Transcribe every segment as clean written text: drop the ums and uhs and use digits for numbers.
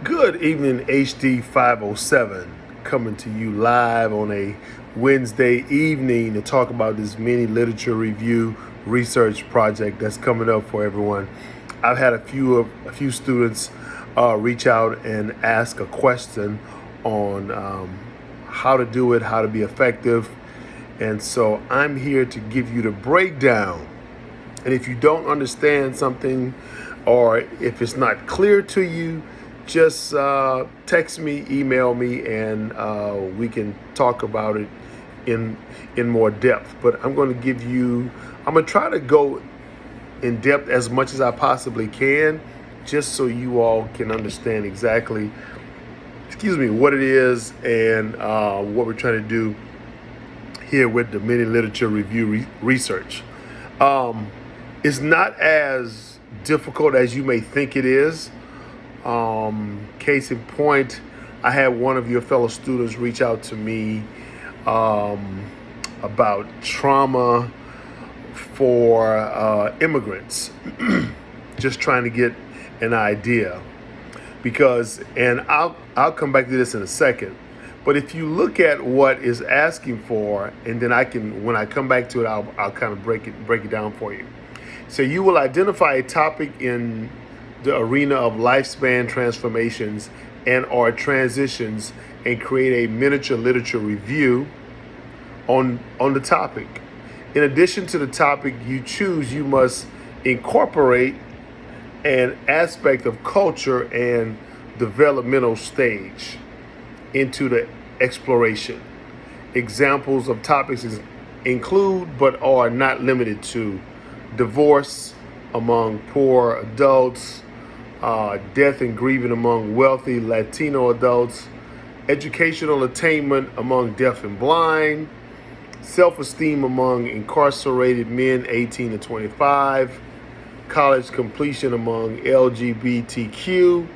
Good evening, HD 507, coming to you live on a Wednesday evening to talk about this mini literature review research project that's coming up for everyone. I've had a few students reach out and ask a question on how to do it, how to be effective, and so I'm here to give you the breakdown. And if you don't understand something or if it's not clear to you, just text me, email me, and we can talk about it in more depth. But I'm going to try to go in depth as much as I possibly can, just so you all can understand exactly, what it is and what we're trying to do here with the mini literature review research. It's not as difficult as you may think it is. Case in point, I had one of your fellow students reach out to me about trauma for immigrants, just trying to get an idea. And I'll come back to this in a second. But if you look at what is asking for, and then when I come back to it, I'll kind of break it down for you. So you will identify a topic in the arena of lifespan transformations and or transitions and create a miniature literature review on the topic. In addition to the topic you choose, you must incorporate an aspect of culture and developmental stage into the exploration. Examples of topics include, but are not limited to, divorce among poor adults, death and grieving among wealthy Latino adults, educational attainment among deaf and blind, self-esteem among incarcerated men 18 to 25, college completion among LGBTQ,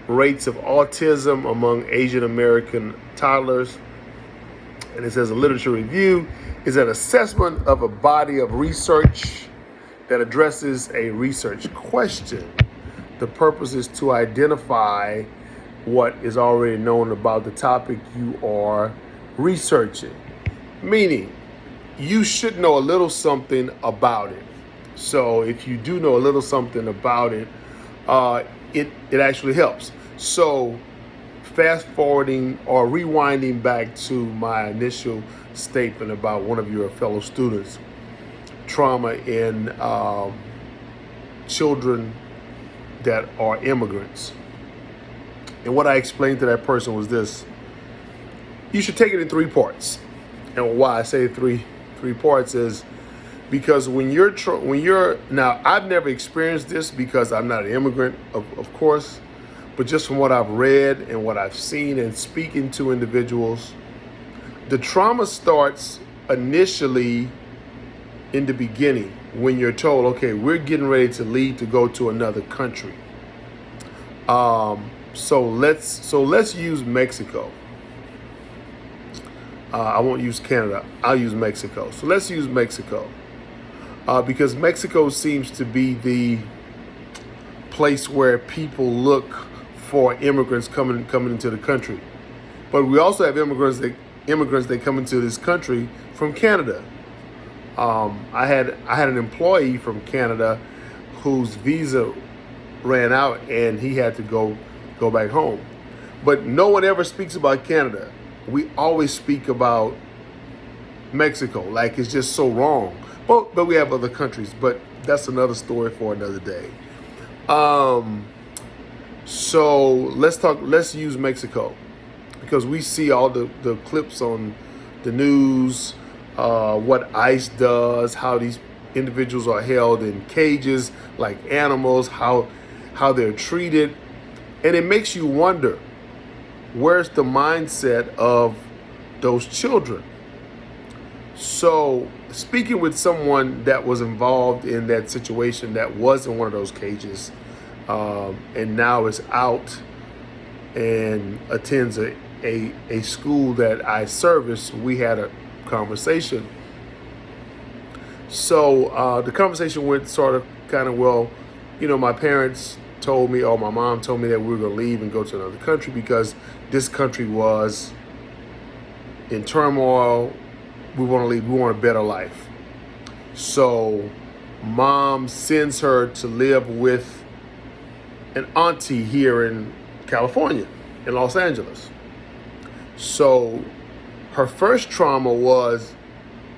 rates of autism among Asian American toddlers. And it says a literature review is an assessment of a body of research that addresses a research question. The purpose is to identify what is already known about the topic you are researching. Meaning, you should know a little something about it. So if you do know a little something about it, it actually helps. So fast forwarding or rewinding back to my initial statement about one of your fellow students, trauma in children that are immigrants. And what I explained to that person was this: you should take it in three parts. And why I say three parts is because when you're now, I've never experienced this because I'm not an immigrant, of course, but just from what I've read and what I've seen and speaking to individuals, the trauma starts initially in the beginning when you're told, okay, we're getting ready to leave to go to another country. So let's use Mexico. I won't use Canada. I'll use Mexico. So let's use Mexico because Mexico seems to be the place where people look for immigrants coming into the country. But we also have immigrants that come into this country from Canada. I had an employee from Canada whose visa ran out and he had to go back home. But no one ever speaks about Canada. We always speak about Mexico, like it's just so wrong. But we have other countries, but that's another story for another day. So let's use Mexico because we see all the clips on the news, what ICE does, how these individuals are held in cages like animals, how they're treated. And it makes you wonder, where's the mindset of those children? So speaking with someone that was involved in that situation, that was in one of those cages, and now is out and attends a school that I service, we had a conversation. So the conversation went sort of kind of, well, my parents told me, or my mom told me, that we were going to leave and go to another country because this country was in turmoil. We want to leave. We want a better life. So mom sends her to live with an auntie here in California, in Los Angeles. So her first trauma was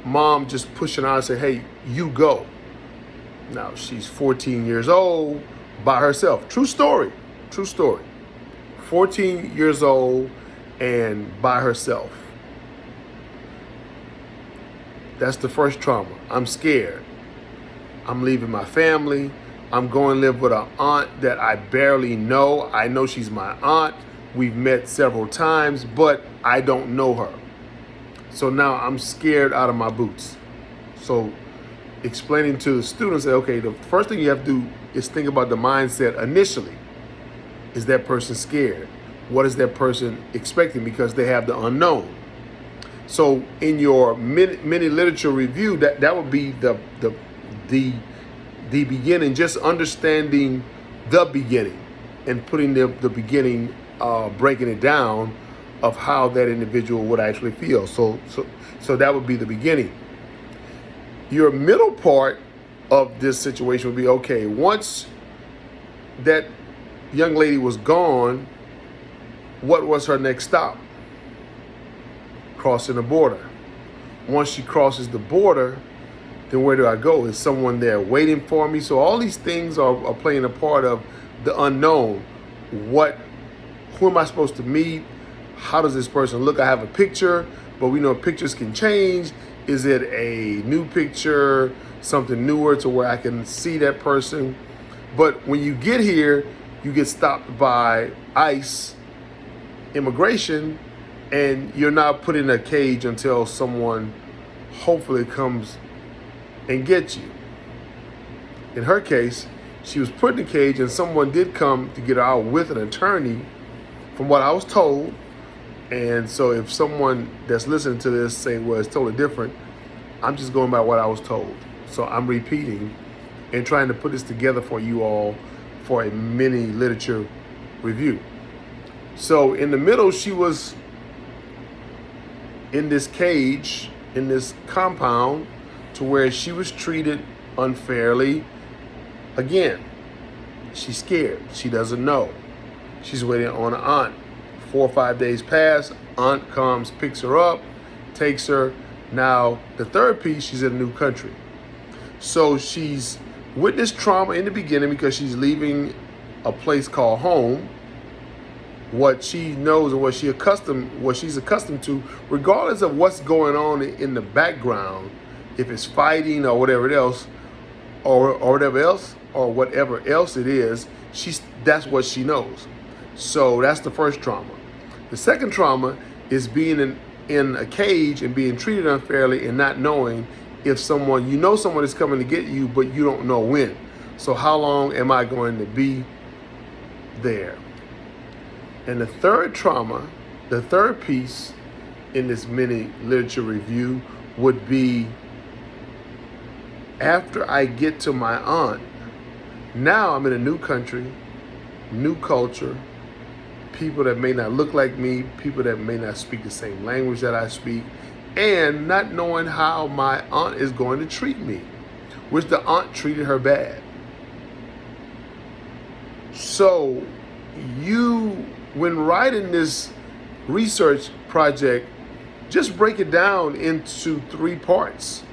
mom just pushing her and say, hey, you go. Now she's 14 years old by herself. True story. 14 years old and by herself. That's the first trauma. I'm scared. I'm leaving my family. I'm going to live with an aunt that I barely know. I know she's my aunt. We've met several times, but I don't know her. So now I'm scared out of my boots. So explaining to the students that, okay, the first thing you have to do is think about the mindset initially. Is that person scared? What is that person expecting? Because they have the unknown. So in your mini literature review, that would be the beginning, just understanding the beginning and putting the beginning, breaking it down of how that individual would actually feel. So that would be the beginning. Your middle part of this situation would be, okay, once that young lady was gone, what was her next stop? Crossing the border. Once she crosses the border, then where do I go? Is someone there waiting for me? So all these things are playing a part of the unknown. Who am I supposed to meet? How does this person look? I have a picture, but we know pictures can change. Is it a new picture, something newer to where I can see that person? But when you get here, you get stopped by ICE, immigration, and you're not put in a cage until someone hopefully comes and gets you. In her case, she was put in a cage and someone did come to get her out with an attorney, from what I was told. And so if someone that's listening to this say, well, it's totally different, I'm just going by what I was told. So I'm repeating and trying to put this together for you all for a mini literature review. So in the middle, she was in this cage, in this compound, to where she was treated unfairly. Again, she's scared. She doesn't know. She's waiting on an aunt. 4 or 5 days pass. Aunt comes, picks her up, takes her. Now, the third piece, she's in a new country. So she's witnessed trauma in the beginning because she's leaving a place called home. What she knows and what she's accustomed to, regardless of what's going on in the background, if it's fighting or whatever else, or whatever else it is, that's what she knows. So that's the first trauma. The second trauma is being in a cage and being treated unfairly and not knowing if someone is coming to get you, but you don't know when. So how long am I going to be there? And the third trauma, the third piece in this mini literature review would be, after I get to my aunt, now I'm in a new country, new culture, people that may not look like me, people that may not speak the same language that I speak, and not knowing how my aunt is going to treat me, which the aunt treated her bad. So when writing this research project, just break it down into 3 parts.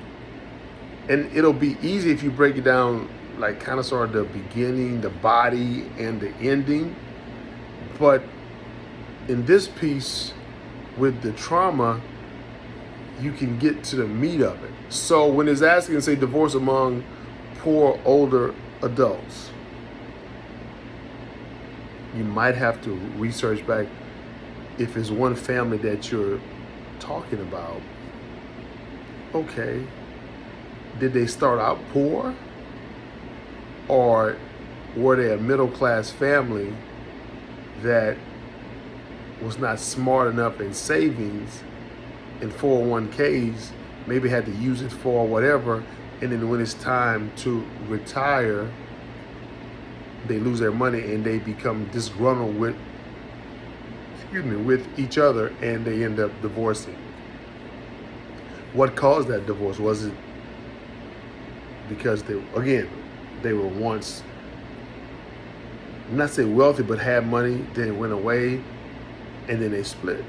And it'll be easy if you break it down like kind of sort of the beginning, the body, and the ending. But in this piece with the trauma, you can get to the meat of it. So when it's asking, say, divorce among poor older adults, you might have to research back if it's one family that you're talking about. Okay, did they start out poor? Or were they a middle-class family that was not smart enough in savings and 401ks, maybe had to use it for whatever, and then when it's time to retire, they lose their money and they become disgruntled with with each other, and they end up divorcing. What caused that divorce? Was it because they were once, not say wealthy, but had money, then it went away, and then they split?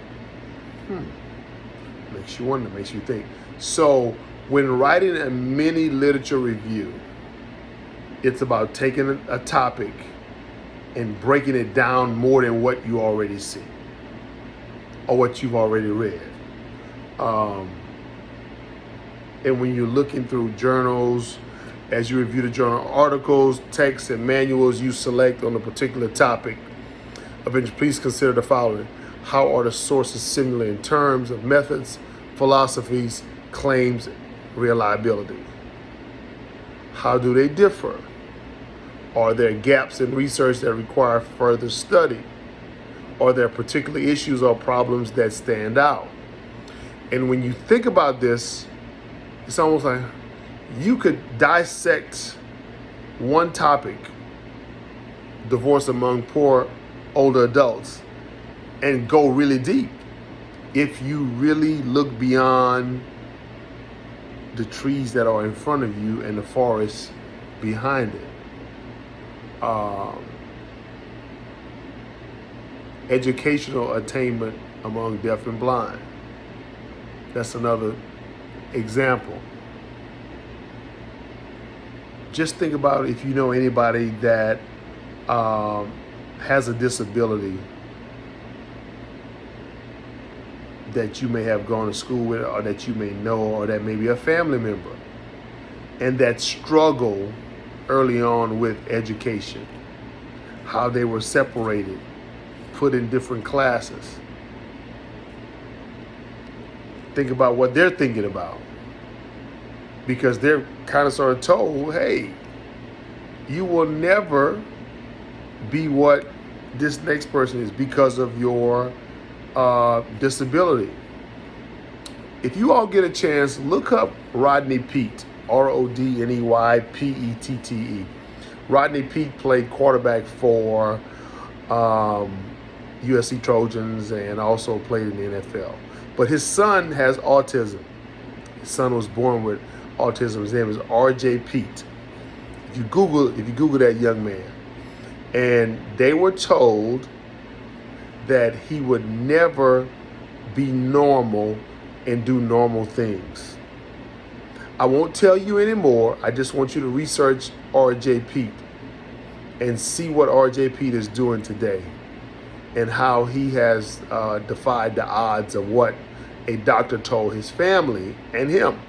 Makes you wonder, makes you think. So when writing a mini literature review, it's about taking a topic and breaking it down more than what you already see or what you've already read. And when you're looking through journals, as you review the journal articles, texts, and manuals you select on a particular topic of interest, please consider the following. How are the sources similar in terms of methods, philosophies, claims, reliability? How do they differ? Are there gaps in research that require further study? Are there particular issues or problems that stand out? And when you think about this, it's almost like you could dissect one topic, divorce among poor older adults, and go really deep if you really look beyond the trees that are in front of you and the forest behind it. Educational attainment among deaf and blind. That's another example. Just think about if you know anybody that has a disability that you may have gone to school with, or that you may know, or that may be a family member, and that struggle early on with education, how they were separated, put in different classes. Think about what they're thinking about, because they're kind of sort of told, hey, you will never be what this next person is because of your disability. If you all get a chance, look up Rodney Peete, RODNEYPETTE. Rodney Peete played quarterback for USC Trojans and also played in the NFL. But his son has autism. His son was born with autism. His name is R.J. Peete. If you Google that young man, and they were told that he would never be normal and do normal things. I won't tell you anymore. I just want you to research R.J. Peete and see what R.J. Peete is doing today and how he has defied the odds of what a doctor told his family and him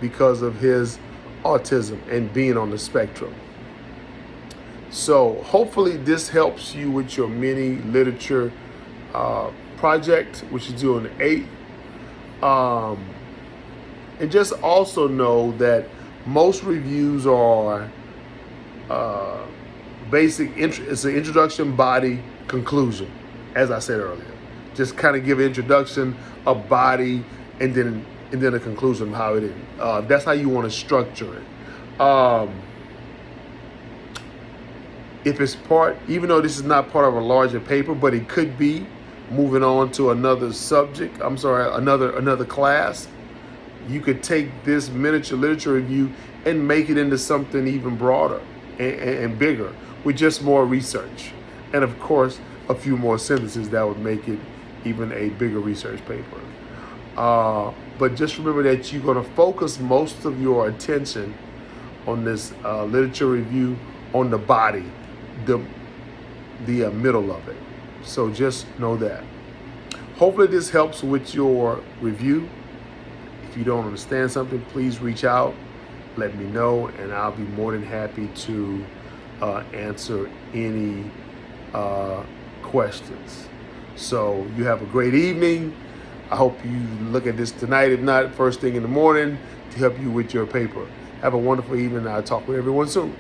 because of his autism and being on the spectrum. So hopefully this helps you with your mini literature project, which is due on the 8th. And just also know that most reviews are basic. It's an introduction, body, conclusion, as I said earlier. Just kind of give an introduction, a body, and then a conclusion of how it is. That's how you want to structure it. If it's part, even though this is not part of a larger paper, but it could be moving on to another subject, another class, you could take this miniature literature review and make it into something even broader and bigger with just more research. And of course, a few more sentences that would make it even a bigger research paper. But just remember that you're going to focus most of your attention on this literature review on the body, the middle of it. So just know that. Hopefully this helps with your review. If you don't understand something, please reach out, let me know, and I'll be more than happy to answer any questions. So you have a great evening. I hope you look at this tonight, if not first thing in the morning, to help you with your paper. Have a wonderful evening. I'll talk with everyone soon.